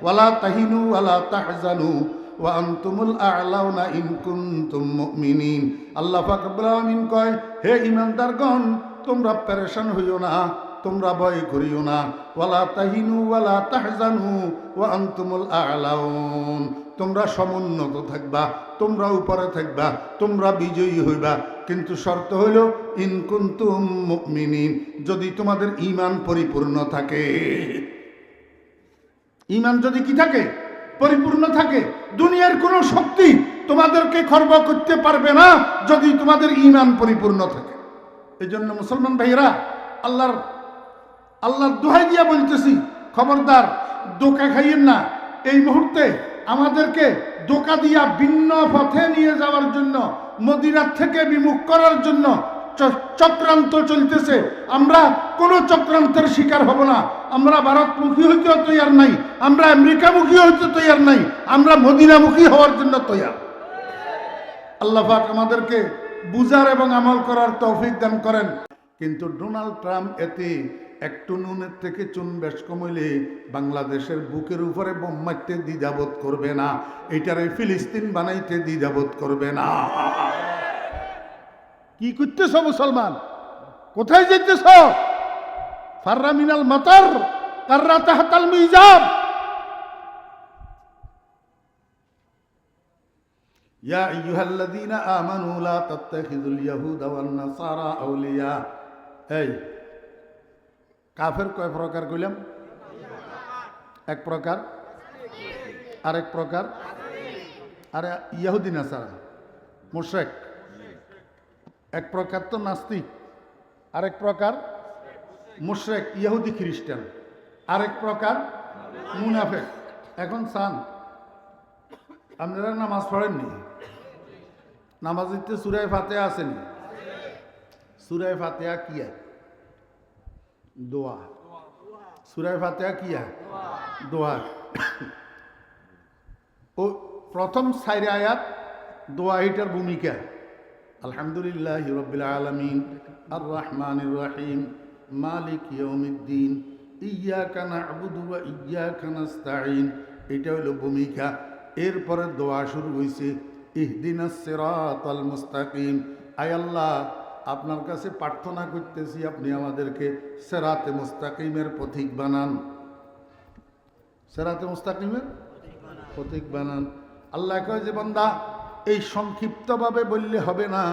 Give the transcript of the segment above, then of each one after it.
ওয়ালা তাহিনু ওয়ালা তাহজানু ওয়া আনতুমুল আ'লাউনা ইন কুনতুম মুমিনিন। আল্লাহ পাক রব্বুল আলামিন কয়, হে ঈমানদারগণ, তোমরা পেরেশান হইও না, তোমরা ভয় করিও না। ওয়ালা তাহিনু ওয়ালা তাহজানু ওয়া আনতুমুল আ'লাউন, তোমরা সমুন্নত থাকবা, তোমরা উপরে থাকবা, তোমরা বিজয়ী হইবা। কিন্তু শর্ত হইল ইন কুনতুম মুমিনিন, যদি তোমাদের ঈমান পরিপূর্ণ থাকে। ঈমান যদি কি থাকে? পরিপূর্ণ থাকে। দুনিয়ার কোনো শক্তি তোমাদেরকে খর্ব করতে পারবে না যদি তোমাদের ঈমান পরিপূর্ণ থাকে। এই জন্য মুসলমান ভাইরা, আল্লাহর দোহাই দিয়া বলতেছি, খবরদার ধোঁকা খাইয়েন না। এই মুহূর্তে আমাদেরকে ধোঁকা দিয়া ভিন্ন পথে নিয়ে যাওয়ার জন্য, মদিনার থেকে বিমুখ করার জন্য চক্রান্ত চলতেছে। আমরা কোন চক্রান্তের শিকার হব না। আমরা ভারতমুখী হইতেও তৈয়ার নাই, আমরা আমেরিকামুখী হইতে তৈয়ার নাই, আমরা মদিনামুখী হওয়ার জন্য তৈয়ার। আল্লাহ পাক আমাদেরকে বুঝার এবং আমল করার তৌফিক দান করেন। কিন্তু ডোনাল্ড ট্রাম্প এতে একটু নুনের থেকে চুন বেশ কমইলে বাংলাদেশের বুকের উপরে বোম মারতে দ্বিধাবোধ করবে না, এটারে ফিলিস্তিন বানাইতে দ্বিধাবোধ করবে না। কি করতেছ মুসলমান? কোথায় যেতেছ? ফাররা মিনাল মাতার কাররা তাহতাল মিজাব। ইয়া আইয়ুহাল্লাযীনা আমানু লা তাত্তাখিযুল ইয়াহুদা ওয়ান নাসারা আউলিয়া। এই কাফের কয় প্রকার কইলাম? এক প্রকার, আরেক প্রকার, আরে ইহুদি নাসারা মুশরিক। এক প্রকার তো নাস্তিক, আরেক প্রকার মুশরিক ইহুদি খ্রিস্টান, আরেক প্রকার মুনাফিক। এখন চান আপনারা নামাজ পড়েননি? নামাজিতে সূরা ফাতিহা আসেনি? সূরা ফাতিহা কি? দোয়া। সূরা ফাতিহা কি? দোয়া। ও প্রথম 4 আয়াত দোয়া, এটার ভূমিকা আলহামদুলিল্লাহি রাব্বিল আলামিন আর রহমানির রহিম মালিক ইয়াউমিদ্দিন ইয়্যাকা না'বুদু ওয়া ইয়্যাকা নাস্তাঈন, এটা হলো ভূমিকা। এরপরে দোয়া শুরু হয়েছে ইহদিনাস সিরাতাল মুস্তাকিম। আয় আল্লাহ, আপনার কাছে প্রার্থনা করতেছি আপনি আমাদেরকে সিরাতে মুস্তাকিমের পথিক বানান, সিরাতে মুস্তাকিমের পথিক বানান। আল্লাহ কয় যে বান্দা, এই সংক্ষিপ্তভাবে বললে হবে না,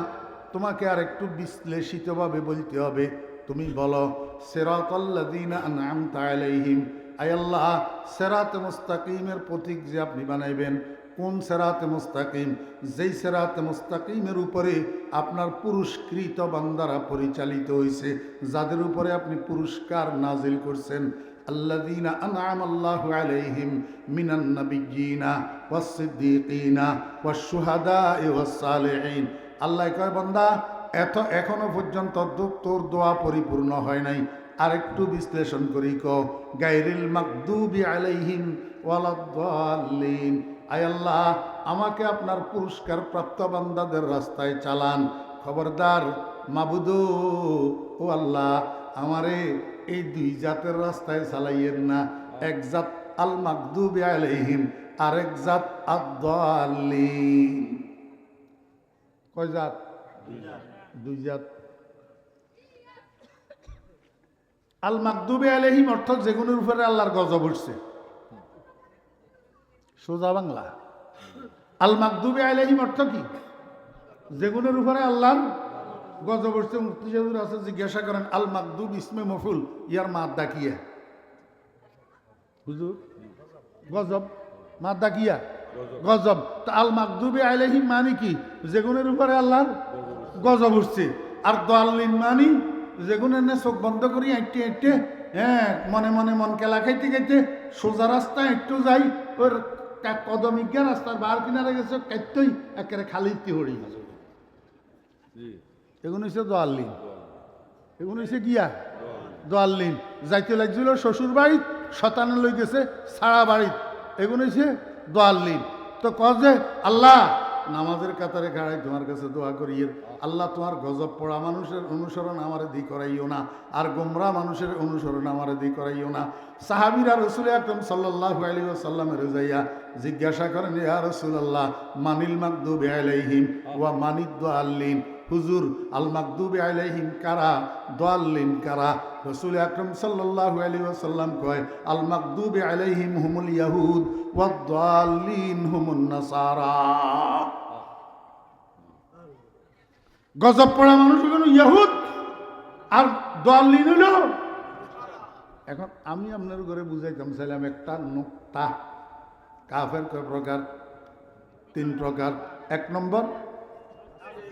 তোমাকে আর একটু বিশ্লেষিতভাবে বলতে হবে। তুমি বলো সিরাতাল্লাযীনা আন'আমতা আলাইহিম। আয় আল্লাহ, সিরাতে মুস্তাকিমের পথিক যে আপনি বানাইবেন, কোন সিরাতে মুস্তাকিম? যেই সিরাতে মুস্তাকিমের উপরে আপনার পুরস্কৃত বান্দারা পরিচালিত হয়েছে, যাদের উপরে আপনি পুরস্কার নাজিল করছেন। আল্লাযীনা আন'আমাল্লাহু আলাইহিম মিনান নাবিয়্যিনা ওয়াস সিদ্দীকিনা ওয়াশ শুহাদা'i ওয়াস সালিহিন। আল্লাহ কয় বান্দা, এখনো পর্যন্ত তোর দোয়া পরিপূর্ণ হয় নাই, আরেকটু বিশ্লেষণ করি। গায়রিল মাগদুবি আলাইহিম ওয়ালাদ-দাল্লিন। আয় আল্লাহ, আমাকে আপনার পুরস্কার প্রাপ্ত বান্দাদের রাস্তায় চালান। খবরদার মাবুদু, ও আল্লাহ, আমারে এই দুই জাতের রাস্তায় চালাইয়েন না। এক জাত আল মাগদুবি আলাইহিম, আরেক জাত আদ-দাল্লিন। কয় জাত? দুই জাত। আল মাগদুবি আলাইহিম অর্থাৎ যেগুলোর উপরে আল্লাহর গজব উঠছে, সোজা বাংলা। আল মাগদুবি আলাইহিম অর্থ কি? যেগুলোর উপরে আল্লাহর গজব উঠছে। মুফতি সাহেব আছে, জিজ্ঞাসা করেন আল মাগদুব ইসমে মফুল, ইয়ার মাদ্দা কিয়া? হুজুর গজব, মাদ্দা কিয়া? গজব। তা আল মাগদুবি আলাইহিম মানে কি? যেগুলোর উপরে আল্লাহর গজব উঠছে। আর দাল্লিন মানে যেগুলো এনে চোখ বন্ধ করি আঁটতে আঁটতে, হ্যাঁ, মনে মনে মন কেলা খাইতে খাইতে সোজা রাস্তায় একটু যাই, ওর কদমিজ্ঞা রাস্তার বার কিনারে গেছে, কাইতেই একেবারে খালি তিহড়ি। এগুলো হচ্ছে দোয়াল্লিন। এগুলো হচ্ছে গিয়া দোয়াল্লিন। যাইতে লাগছিল শ্বশুর বাড়ি, শতানে লই গেছে সারা বাড়ি, এগুলো হচ্ছে দোয়াল্লিন। তো কয় যে আল্লাহ, নামাজের কাতারে খাড়াই তোমার কাছে দোয়া করিয়ে আল্লাহ তোমার গজব পড়া মানুষের অনুসরণ আমারে দি করাইও না, আর গোমরা মানুষের অনুসরণ আমারে দি করাইও না। সাহাবীরা রাসূল আকরাম সাল্লাল্লাহু আলাইহি ওয়াসাল্লামের যাইয়া জিজ্ঞাসা করেন, ইয়া রাসূলুল্লাহ মানিল মাগদুবি আলাইহিম ওয়া মানিদ দাল্লিন, হুজুর আল মাগদুবি আলাইহিম কারা, দাল্লিন কারা? রাসূল আকরাম সাল্লাল্লাহু আলাইহি ওয়াসাল্লাম কয়, আল মাগদুবি আলাইহিম হুমুল ইয়াহুদ ওয়াদ দাল্লিন হুমুন নাসারা। গজব পড়া মানুষ হলো ইহুদ আর দাল্লিন হলো। এখন আমি আপনার ঘরে বুঝাইতাম চাইলাম একটা নুকতা, কাফের কয় প্রকার? 3 প্রকার। 1 নম্বর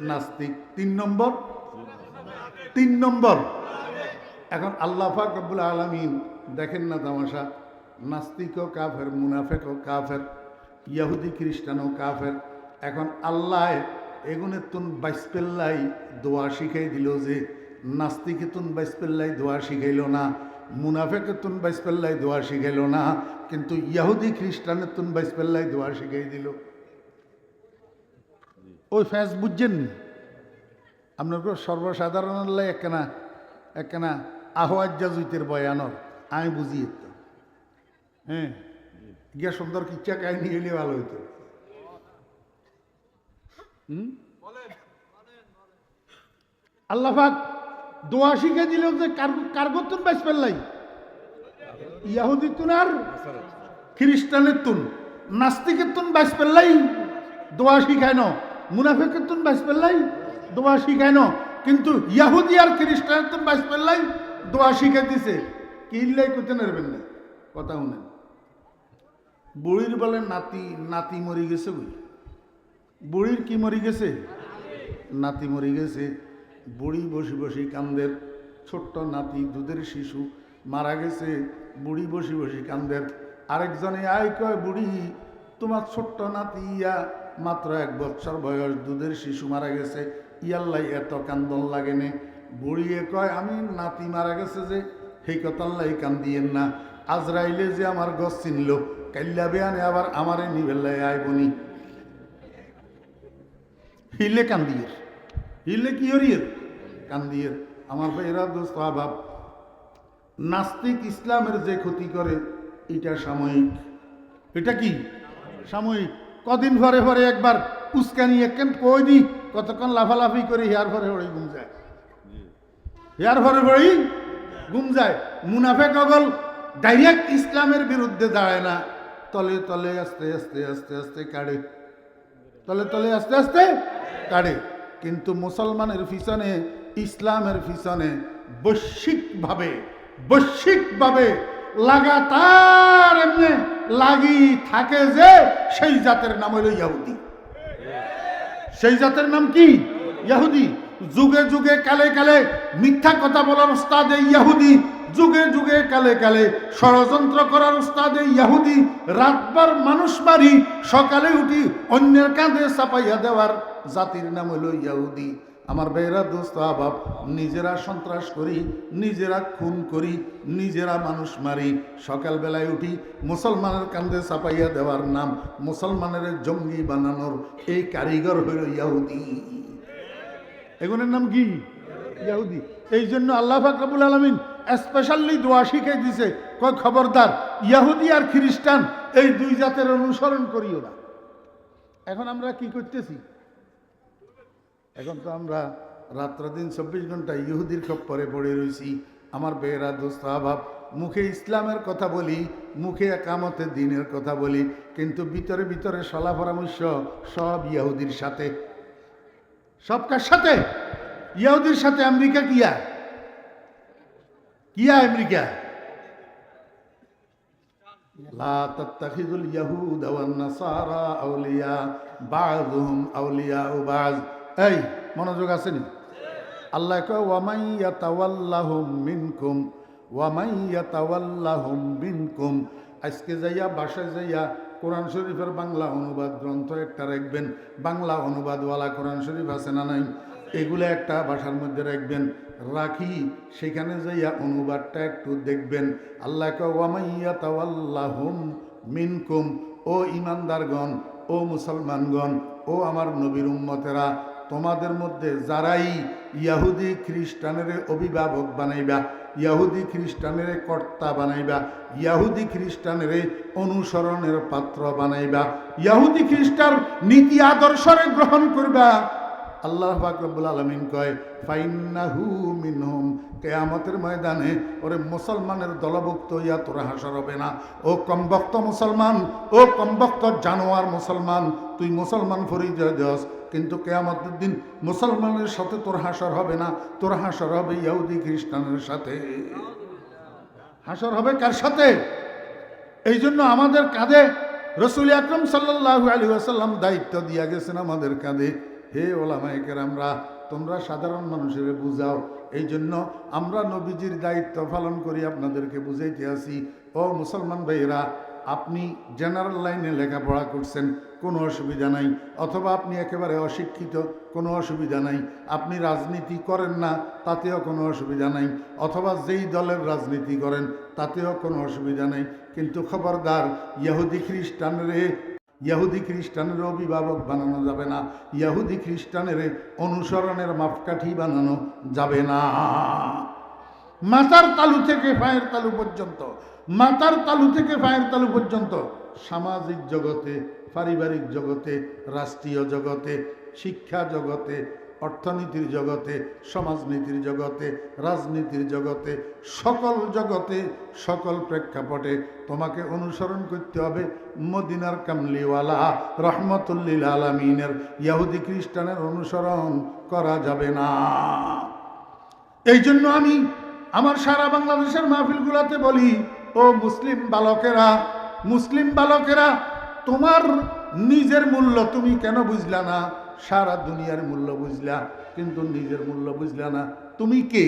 নাস্তিক, 3 নম্বর। এখন আল্লাহ পাক রব্বুল আলামিন দেখেন না তামাশা, নাস্তিকও কাফের, মুনাফিকও কাফের, ইহুদি খ্রিস্টানও কাফের। এখন আল্লাহ এগুনে তুন বাইসপেল্লাই দোয়া শিখাই দিল যে নাস্তিকে তুন বাইসপেল্লাই দোয়া শিখাইল না, মুনাফেকে তুন বাইসপেল্লাই দোয়া শিখাইল না, কিন্তু ইহুদি খ্রিস্টানের তুন বাইসপেল্লাই দোয়া শিখাই দিল। ওই ফ্যাস বুঝছেন নি? আপনার সর্বসাধারণ আল্লাহ একখানা আহ্বাজ্জা জুইতের বয়ানর আমি বুঝি তো, হ্যাঁ গিয়া সুন্দর কিচ্ছা কাহিনী হইলে ভালো হইতো। আল্লাহ পাক দোয়া শিখে দিল যে কার্গতুন বাইস পেল্লাই, ইয়াহুদি তুন আর খ্রিস্টানের তুন, নাস্তিকের তুন বাইস পেল্লাই দোয়া শিখায় ন, মুনাফিকের তুন বাইস পেল্লাই দোয়া শিখায় ন, কিন্তু ইয়াহুদি আর খ্রিস্টানের তুন বাইস পেল্লাই দোয়া শিখে দিছে। কিল্লাই করতে নেবেন না, কথা শুনেন। বুড়ির বলে নাতি মরি গেছে, বুড়ির কি মরি গেছে? নাতি মরি গেছে। বুড়ি বসি বসি কান্দের, ছোট্ট নাতি দুধের শিশু মারা গেছে, বুড়ি বসি বসি কান্দের। আরেকজনে আয় কয়, বুড়ি তোমার ছোট্ট নাতি ইয়া মাত্র 1 বছর বয়স, দুধের শিশু মারা গেছে, ইয়াল্লাই এত কান্দন লাগে নে। বুড়িয়ে কয়, আমি নাতি মারা গেছে যে সেই কথাল্লাই কান্দিয়েন না, আজরাইলে যে আমার গছ চিনল, কাল্লা বেয়ানে আবার আমারে নিবেল্লাই আইবনি। হিলে কান্দিয়ে, হিলে কি হরিয়ের কান্দিয়ে। আমার ভাইরা দোস্ত অভাব, নাস্তিক ইসলামের যে ক্ষতি করে এটা সাময়িক। এটা কি সাময়িক? কদিন পরে পরে একবার উস্কানি একখান কই দি, কতক্ষণ লাফালাফি করে হেয়ার পরে পরেই ঘুম যায়, হেয়ার পরে পরেই ঘুম যায়। মুনাফেক অগল ডাইরেক্ট ইসলামের বিরুদ্ধে দাঁড়ায় না, তলে তলে আস্তে আস্তে আস্তে আস্তে কাড়ে, তলে তলে আস্তে আস্তে কাড়ে। কিন্তু মুসলমানের পিছনে, ইসলামের পিছনে বৈশ্বিকভাবে লাগাতার এমনি লাগি থাকে যে সেই জাতের নাম হইল ইহুদি। সেই জাতের নাম কি? ইহুদি। যুগে যুগে কালে কালে মিথ্যা কথা বলার উস্তাদ এই ইহুদি, যুগে যুগে কালে কালে ষড়যন্ত্র করার উস্তাদ এই ইহুদি, রাতবার মানুষ মারি সকালে উঠি অন্যের কাঁধে চাপাইয়া দেওয়ার জাতির নাম হইল ইহুদি। আমার ভাইরা দোস্ত আবাব, নিজেরা সন্ত্রাস করি, নিজেরা খুন করি, নিজেরা মানুষ মারি, সকালবেলায় উঠি মুসলমানের কাঁধে চাপাইয়া দেওয়ার নাম, মুসলমানের জঙ্গি বানানোর এই কারিগর হইল ইহুদি। এগুলোর নাম কি? ইহুদি। এই জন্য আল্লাহ পাক রব্বুল আলামিন স্পেশালি দোয়া শিখাই দিছে, কয় খবরদার ইহুদি আর খ্রিস্টান এই 2 জাতের অনুসরণ করিও না। এখন আমরা কি করতেছি? এখন তো আমরা রাত্র দিন 24 ঘন্টা ইহুদির খপ্পরে পড়ে রয়েছি। আমার বেয়েরা দোস্ত আবাব, মুখে ইসলামের কথা বলি, মুখে একামতের দিনের কথা বলি, কিন্তু ভিতরে ভিতরে সলা পরামর্শ সব ইহুদির সাথে। সব কার সাথে? ইহুদির সাথে। আমেরিকা কিয়া আমেরিকা লা তাত্তাখিযুল ইয়াহুদা ওয়ান নাসারা আউলিয়া বাযুহুম আউলিয়াউ বায। এই মনোযোগ আসেনি? আল্লাহ কয় ওয়ামাই ইয়াতাওয়াল্লাহুম মিনকুম। আজকে যাইয়া বাসায় যাইয়া কোরআন শরীফের বাংলা অনুবাদ গ্রন্থ একটা রাখবেন, বাংলা অনুবাদওয়ালা কোরআন শরীফ আছে না নাই, এগুলো একটা বাসার মধ্যে রাখবেন, রাখি সেখানে যাইয়া অনুবাদটা একটু দেখবেন। আল্লাহ কয় ওয়ামাই ইয়াতাওয়াল্লাহুম মিনকুম, ও ইমানদারগণ, ও ও মুসলমানগণ, ও আমার নবীর উম্মতেরা, তোমাদের মধ্যে যারাই ইয়াহুদি খ্রিস্টানের অভিভাবক বানাইবা, ইয়াহুদি খ্রিস্টানের কর্তা বানাইবা, ইয়াহুদি খ্রিস্টানের অনুসরণের পাত্র বানাইবা, ইয়াহুদি খ্রিস্টান নীতি আদর্শরে গ্রহণ করবা, আল্লাহ পাক রব্বুল আলামিন কয় ফাইন্নাহু মিনহুম, কিয়ামতের ময়দানে ওরে মুসলমানের দলভুক্ত হইয়া তোরা হাসর হবে না। ও কমবক্ত মুসলমান, ও কমবক্ত জানোয়ার মুসলমান, তুই মুসলমান পরিচয় দিস, কিন্তু কিয়ামতের দিন মুসলমানের সাথে তোর হাসর হবে না, তোর হাসর হবে ইহুদি খ্রিস্টানের সাথে। হাসর হবে কার সাথে? এই জন্য আমাদের কাঁধে রাসূল আকরাম সাল্লাল্লাহু আলাইহি ওয়াসাল্লাম দায়িত্ব দিয়া গেছেন আমাদের কাঁধে, হে ওলামায়ে কেরামরা, তোমরা সাধারণ মানুষের বুঝাও। এই জন্য আমরা নবীজির দায়িত্ব পালন করি, আপনাদেরকে বুঝাইতে আসি। ও মুসলমান ভাইয়েরা, আপনি জেনারেল লাইনে লেখাপড়া করছেন, কোনো অসুবিধা নাই, অথবা আপনি একেবারে অশিক্ষিত, কোনো অসুবিধা নাই, আপনি রাজনীতি করেন না, তাতেও কোনো অসুবিধা নাই, অথবা যেই দলের রাজনীতি করেন তাতেও কোনো অসুবিধা নাই, কিন্তু খবরদার ইহুদি খ্রিস্টানের অভিভাবক বানানো যাবে না, ইহুদি খ্রিস্টানের অনুসরণের মাপকাঠি বানানো যাবে না। মাথার তালু থেকে পায়ের তালু পর্যন্ত, মাথার তালু থেকে পায়ের তালু পর্যন্ত সামাজিক জগতে, পারিবারিক জগতে, রাষ্ট্রীয় জগতে, শিক্ষা জগতে, অর্থনীতির জগতে, সমাজনীতির জগতে, রাজনীতির জগতে, সকল জগতে, সকল প্রেক্ষাপটে তোমাকে অনুসরণ করতে হবে মদিনার কামলিওয়ালা রহমতুল্লিল আলামিনের। ইহুদি খ্রিস্টানের অনুসরণ করা যাবে না। এই জন্য আমি আমার সারা বাংলাদেশের মাহফিলগুলোতে বলি, ও মুসলিম বালকেরা, মুসলিম বালকেরা, তোমার নিজের মূল্য তুমি কেন বুঝলা না? সারা দুনিয়ার মূল্য বুঝলা, কিন্তু নিজের মূল্য বুঝলা না। তুমি কে?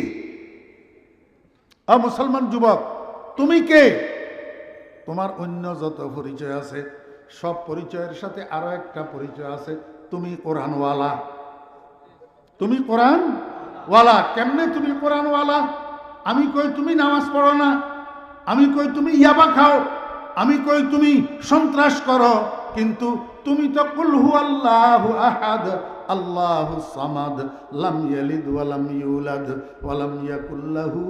মুসলমান যুবক, তুমি কে? তোমার অন্য যত পরিচয় আছে, সব পরিচয়ের সাথে আরো একটা পরিচয় আছে, তুমি কোরআনওয়ালা। তুমি কোরআনওয়ালা। কেমনে তুমি কোরআনওয়ালা? আমি কই তুমি নামাজ পড়ো না, আমি কই তুমি ইয়াবা খাও, আমি কই তুমি সন্ত্রাস করো, কিন্তু তুমি তো কুল হুয়াল্লাহু আহাদ আল্লাহুস সামাদ লাম ইয়ালিদ ওয়া লাম ইউলাদ ওয়া লাম ইয়াকুল লাহু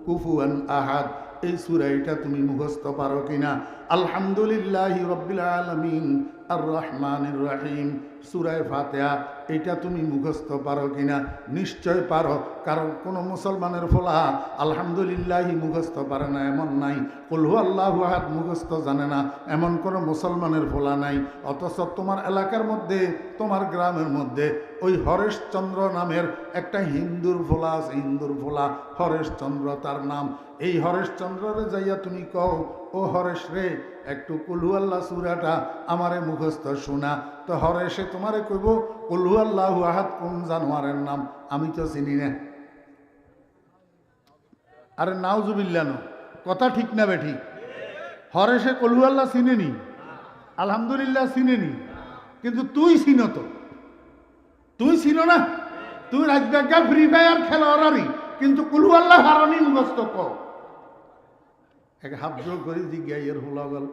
কুফুয়ান আহাদ। এই সূরাটা তুমি মুখস্থ পারো কিনা? আলহামদুলিল্লাহি রাব্বিল আলামিন আর রহমানির রহিম, সূরা ফাতিহা, এটা তুমি মুখস্থ পারো কিনা? নিশ্চয় পারো, কারণ কোন মুসলমানের ফলা আলহামদুলিল্লাহি মুখস্থ পারে না এমন নাই, কুল হুয়াল্লাহু আহাদ মুখস্থ জানে না এমন কোন মুসলমানের ফলা নাই। অথচ তোমার এলাকার মধ্যে, তোমার গ্রামের মধ্যে ওই হরেশচন্দ্র নামের একটা হিন্দুর ফলা আছে, হিন্দুর ফলা হরেশচন্দ্র তার নাম। এই হরেশচন্দ্রে যাইয়া তুমি কও, ও হরেশ রে, একটু কুল হুয়াল্লাহ সূরাটা আমারে মুখস্থ শোনা। তো হরেশে তোমারে কইব কুল হুয়াল্লাহু আহাদ কোন জানোয়ারের নাম? আমি তো চিনি না। আরে নাউজুবিল্লাহ, কথা ঠিক না বেঠিক? হরেশে কুল হুয়াল্লাহ চিনেনি, আলহামদুলিল্লাহ চিনেনি, কিন্তু তুই চিনো তো? তুই চিনো না? তুই রাজবাগ্যা ফ্রি ফায়ার খেলো অরারি, কিন্তু কুল হুয়াল্লাহ হারানি মুখস্থ কও। এক হাত জোর করি জিজ্ঞাসা হলো গেল,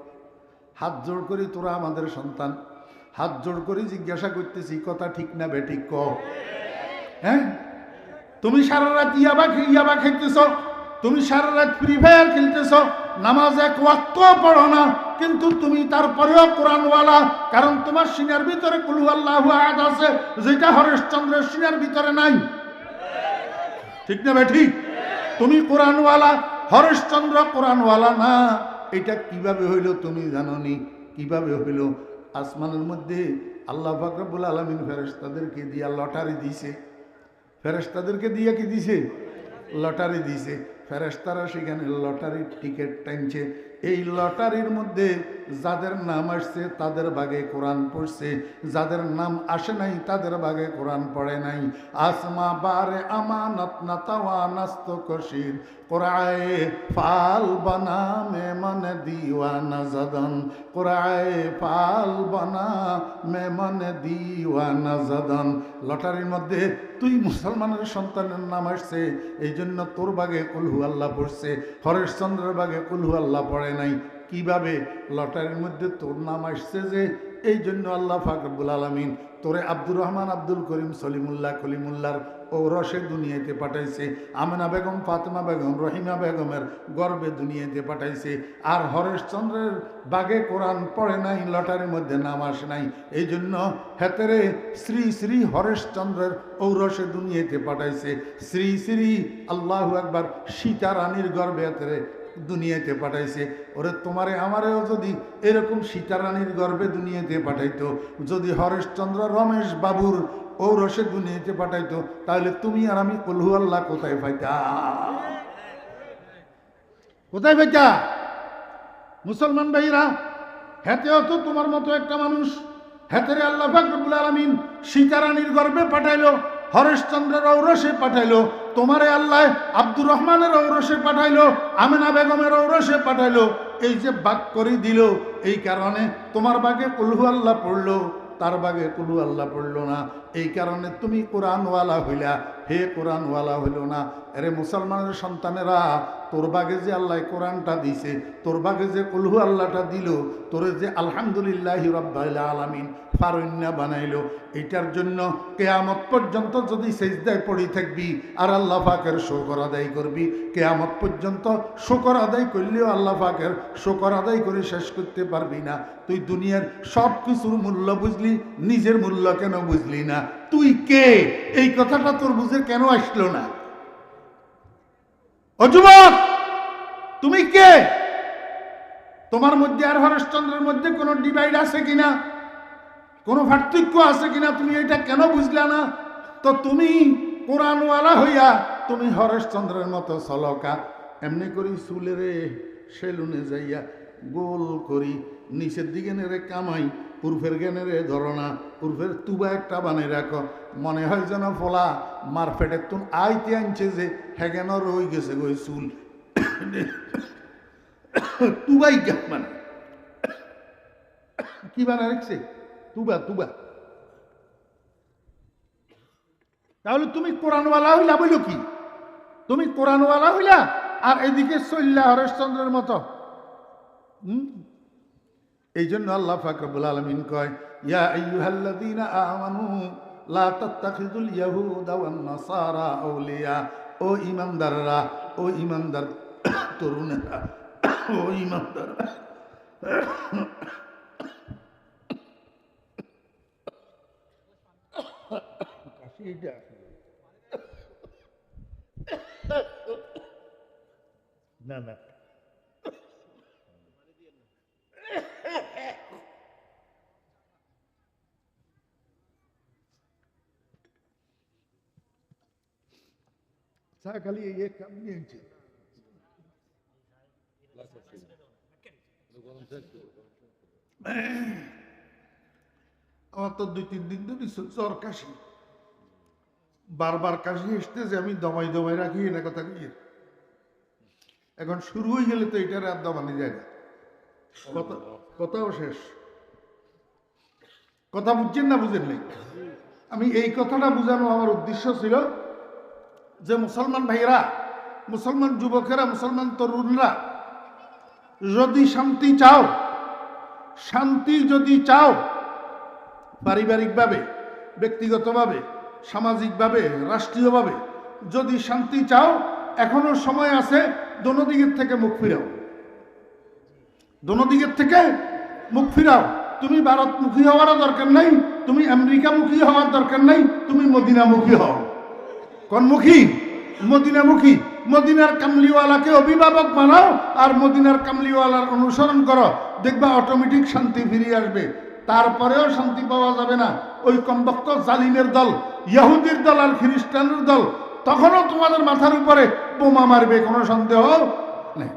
হাত জোর করি, তোরা আমাদের সন্তান, হাত জোর করে জিজ্ঞাসা করতেছি, কথা ঠিক না বেঠিক ক? হ্যাঁ, তুমি সারা রাত ইয়াবা খেলতেছ, তুমি সারা রাত ফ্রি ফায়ার খেলতেছ, নামাজ এক ওয়াক্ত পড়ো না, কিন্তু তুমি তারপরেও কোরআনওয়ালা, কারণ তোমার সিনার ভিতরে কুল হুয়াল্লাহু আহাদ আছে, যেটা হরেশচন্দ্রের সিনার ভিতরে নাই। ঠিক না বেঠিক? তুমি কোরআনওয়ালা, হরেশচন্দ্র কোরআনওয়ালা না। এটা কিভাবে হইল তুমি জানোনি? কিভাবে হইল? আসমানের মধ্যে আল্লাহ পাক রব্বুল আলামিন ফেরেশতাদেরকে দিয়া লটারি দিছে। ফেরেশতাদেরকে দিয়া কি দিছে? লটারি দিছে। ফেরেশতারা সেখানে লটারির টিকিট টানছে। এই লটারির মধ্যে যাদের নাম আসছে তাদের ভাগে কোরআন পড়ছে, যাদের নাম আসে নাই তাদের ভাগে কোরআন পড়ে নাই। আসমা বারে আমানত নাতাওয়া নাস্ত কশির কোরআয়ে ফাল বানা মে মন দিওয়ানা জাদন, কোরআয়ে ফাল বানা মে মন দিওয়ানা জাদন। লটারির মধ্যে তুই মুসলমানের সন্তানের নাম আসছে, এই জন্য তোর ভাগে কুল হুয়াল্লাহ পড়ছে, হরেশচন্দ্রের ভাগে কুল হুয়াল্লাহ পড়ে নাই। কিভাবে? লটারির মধ্যে তোর নাম আসছে যে এই জন্য আল্লাহ পাক রব্বুল আলামিন তোরে আব্দুর রহমান আব্দুল করিম সলিমুল্লাহ কলিমুল্লাহর ঔরসে দুনিয়াতে পাঠাইছে, আমেনা বেগম ফাতেমা বেগম রহিমা বেগমের গর্বে দুনিয়াতে পাঠাইছে। আর হরেশচন্দ্রের বাগে কোরআন পড়ে নাই, লটারির মধ্যে নাম আসে নাই, এই জন্য হেতেরে শ্রী শ্রী হরেশচন্দ্রের ঔরসে দুনিয়াতে পাঠাইছে। শ্রী শ্রী আল্লাহু আকবার সীতা রানীর গর্বে হেতেরে দুনিয়াতে পাঠাইছে। ওরে তোমারে আমারেও যদি এরকম সীতা রানীর গর্বে দুনিয়াতে পাঠাইতো, যদি হরেশচন্দ্র রমেশ বাবুর ঔরসে দুনিয়াতে পাঠাইতো, তাহলে তুমি আর আমি কুলহু আল্লাহ কোথায় পাইতা? কোথায় পাইতা? মুসলমান ভাইরা, হেতেও তো তোমার মতো একটা মানুষ, হেতেরে আল্লাহ পাক রব্বুল আলামিন সীতা রানীর গর্বে পাঠাইলো, হরেশচন্দ্রের ঔরসে পাঠাইলো, তোমারে আল্লাহ আব্দুর রহমানের ঔরসে পাঠাইলো, আমেনা বেগমের ঔরসে পাঠাইলো। এই যে বাগ করে দিল, এই কারণে তোমার বাগে কুলহু আল্লাহ পড়লো, তার বাগে কুলহু আল্লাহ পড়লো না। এই কারণে তুমি কোরআনওয়ালা হইলা, হে কোরআনওয়ালা হইল না। আরে মুসলমানের সন্তানেরা, তোর বাগে যে আল্লাহ কোরআনটা দিছে, তোর বাগে যে কুলহু আল্লাহটা দিল, তোরে যে আলহামদুলিল্লাহি রাব্বিল আলামিন ফারুন্না বানাইলো, এটার জন্য কিয়ামত পর্যন্ত যদি সিজদায় পড়ি থাকবি আর আল্লাহ পাকের শুকর আদায় করবি, কিয়ামত পর্যন্ত শুকর আদায় করলেও আল্লাহ পাকের শুকর আদায় করে শেষ করতে পারবি না। তুই দুনিয়ার সব কিছুর মূল্য বুঝলি, নিজের মূল্য কেন বুঝলি না? তুই কে? এই কথাটা তোর বুঝে কেন আসলো না? ও যুবক, তুমি কে? তোমার মধ্যে আর হরেশচন্দ্রের মধ্যে কোনো ডিভাইড আছে কিনা, কোনো পার্থক্য আছে কিনা, তুমি এটা কেন বুঝলা না? তো তুমি কোরআনওয়ালা হইয়া তুমি হরেশচন্দ্রের মতো সলকা এমনি করি চুলেরে সেলুনে যাইয়া গোল করি নিচের দিকে নেড়ে কামাই, উর্ফের জ্ঞানের ধরনা, উর্ফের তুবা একটা বানিয়ে রাখো, মনে হয় যেন ফলা মারফেটের তুন আইতে আনছে যে হেগেন রই গেছে গই চুল তুবাই মানে কি বানায় রাখছে? তুবা তুবা। তাহলে তুমি কোরআনওয়ালা হইলা বইল কি? তুমি কোরআনওয়ালা হইলা আর এদিকে চল্লা হরেশচন্দ্রের মতো। এই জন্য আল্লাহ পাক রব্বুল আলামিন কয়, ইয়া আইয়ুহাল্লাযীনা আমানু লা তাত্তাখিযুল ইয়াহুদা ওয়ান নাসারা আউলিয়া। ও ঈমানদাররা, ও ঈমানদার তরুণেরা, ও ঈমানদার না না খালি এই কাম নিয়েছে। আমার তো 2-3 দিন ধরে জ্বর কাশি, বারবার কাশি এসতে যে আমি দমাই দমাই রাখি না কথা কি। এখন শুরু হয়ে গেলে তো এটার আর দমানি যায় না। কথাও শেষ। কথা বুঝছেন না বুঝেন নাই? আমি এই কথাটা বুঝানো আমার উদ্দেশ্য ছিল যে মুসলমান ভাইয়েরা, মুসলমান যুবকেরা, মুসলমান তরুণরা, যদি শান্তি চাও, শান্তি যদি চাও, পারিবারিকভাবে, ব্যক্তিগতভাবে, সামাজিকভাবে, রাষ্ট্রীয়ভাবে যদি শান্তি চাও, এখনো সময় আছে। দোনো দিকের থেকে মুখ ফিরাও, দোনো দিকের থেকে মুখ ফিরাও। তুমি ভারতমুখী হওয়ারও দরকার নাই, তুমি আমেরিকামুখী হওয়ার দরকার নাই, তুমি মদিনামুখী হও। কোনমুখী? মদিনামুখী। মদিনার কামলিওয়ালাকে অভিভাবক বানাও আর মদিনার কামলিওয়ালার অনুসরণ করো, দেখবা অটোমেটিক শান্তি ফিরে আসবে। তারপরেও শান্তি পাওয়া যাবে না, ওই কমবক্ত জালিমের দল, ইহুদির দল আর খ্রিস্টানের দল তখনও তোমাদের মাথার উপরে বোমা মারবে, কোনো সন্দেহ নেই।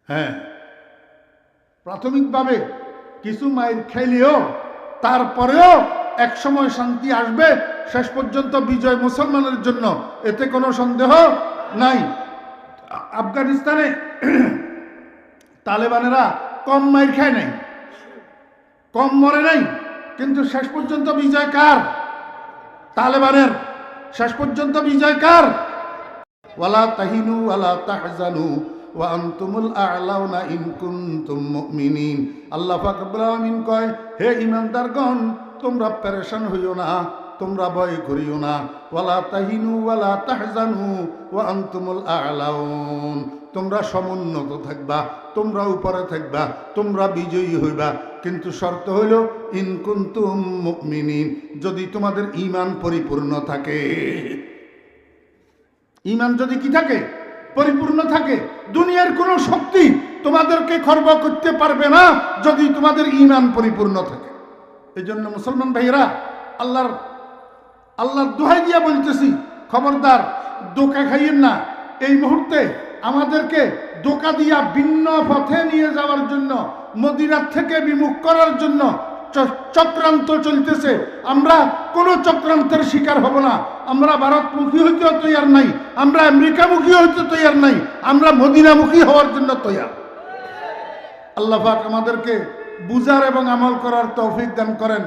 হ্যাঁ, প্রাথমিকভাবে কিছু মাইর খাইলেও তারপরেও একসময় শান্তি আসবে। শেষ পর্যন্ত বিজয় মুসলমানের জন্য, এতে কোনো সন্দেহ নাই। আফগানিস্তানে তালেবানেরা কম মাইর খায় নাই, কম মরে নাই, কিন্তু শেষ পর্যন্ত বিজয় কার? তালেবানের। শেষ পর্যন্ত বিজয় কার? ওয়ালা তাহিনু ওয়ালা তাহজানু ওয়া আনতুমুল আ'লাউনা ইন কুনতুম মুমিনিন। আল্লাহ পাক রব্বুল আলামিন কয়, হে ঈমানদারগণ, তোমরা পেরেশান হইও না, তোমরা ভয় করিও না। ওয়ালা তাহিনু ওয়ালা তাহজানু ওয়া আনতুমুল আ'লাউন। তোমরা সমুন্নত থাকবা, তোমরা উপরে থাকবা, তোমরা বিজয়ী হইবা, কিন্তু শর্ত হইল ইন কুনতুম মুমিনিন, যদি তোমাদের ঈমান পরিপূর্ণ থাকে। ঈমান যদি কি থাকে? পরিপূর্ণ থাকে। দুনিয়ার কোনো শক্তি তোমাদেরকে খর্ব করতে পারবে না যদি তোমাদের ঈমান পরিপূর্ণ থাকে। এই জন্য মুসলমান ভাইয়েরা, আল্লাহর দোহাই দিয়া বলতেছি, খবরদার ধোঁকা খাইয়েন না। এই মুহূর্তে আমাদেরকে ধোঁকা দিয়া ভিন্ন পথে নিয়ে যাওয়ার জন্য, মদিনার থেকে বিমুখ করার জন্য চক্রান্ত চলতেছে। আমরা কোন চক্রান্তের শিকার হব না। আমরা ভারতমুখী হইতেও তৈয়ার নাই, আমরা আমেরিকামুখী হইতে তৈয়ার নাই, আমরা মদিনামুখী হওয়ার জন্য তৈয়ার। আল্লাহ পাক আমাদেরকে বুঝার এবং আমল করার তৌফিক দান করেন।